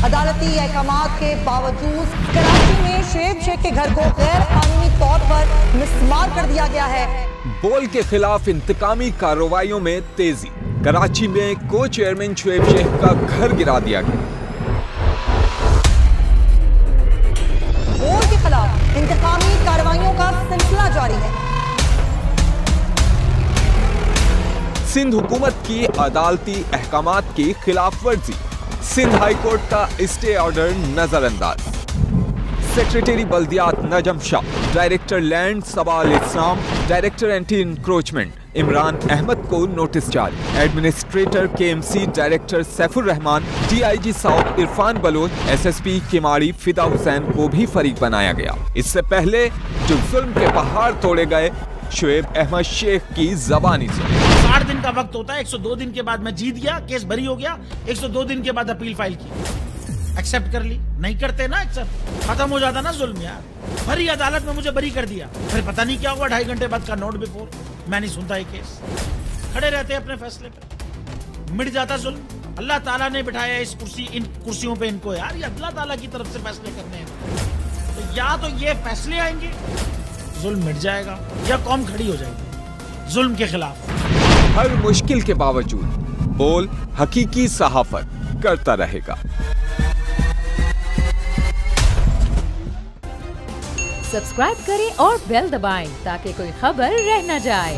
अदालती अहकामात के बावजूद कराची में शुएब शेख के घर को गैर कानूनी तौर पर मिसमार कर दिया गया है। बोल के खिलाफ इंतकामी कार्रवाइयों में तेजी। कराची में को चेयरमैन शुएब शेख का घर गिरा दिया गया। बोल के खिलाफ इंतकामी कार्रवाइयों का सिलसिला जारी है। सिंध हुकूमत की अदालती अहकामात की खिलाफ वर्जी। सिंध हाई कोर्ट का स्टे ऑर्डर नजरअंदाज। सेक्रेटरी बल्दियात Najam Shah, director land Saba al Islam, director anti encroachment Imran Ahmed को नोटिस जारी। Administrator KMC director Saifur Rahman, DIG south Irfan Baloch, SSP Keamari Fida Hussain को भी फरीक बनाया गया। इससे पहले जो जुल्म के पहाड़ तोड़े गए, शुएब अहमद शेख की जबानी सुनी। 60 दिन का वक्त होता है, 102 दिन के बाद मैं जीत गया, केस बरी हो गया, 102 दिन के बाद अपील फाइल की, एक्सेप्ट कर ली। नहीं करते ना एक्सेप्ट, खत्म हो जाता ना जुल्म यार। भरी अदालत में मुझे बरी कर दिया, फिर पता नहीं क्या हुआ, 2.5 घंटे बाद का नोट बिफोर, मैं नहीं सुनता ये केस। खड़े रहते अपने फैसले पे, मिट जाता जुल्म। अल्लाह ताला ने बिठाया इस कुर्सी, इन कुर्सियों पे इनको यार, ये अल्लाह ताला की तरफ से फैसले करने हैं। तो या तो ये फैसले आएंगे, जुल्म मिट जाएगा, या कौम खड़ी हो जाएगी जुल्म के खिलाफ। हर मुश्किल के बावजूद बोल हकीकी सहाफत करता रहेगा। सब्सक्राइब करें और बेल दबाएं ताकि कोई खबर रह न जाए।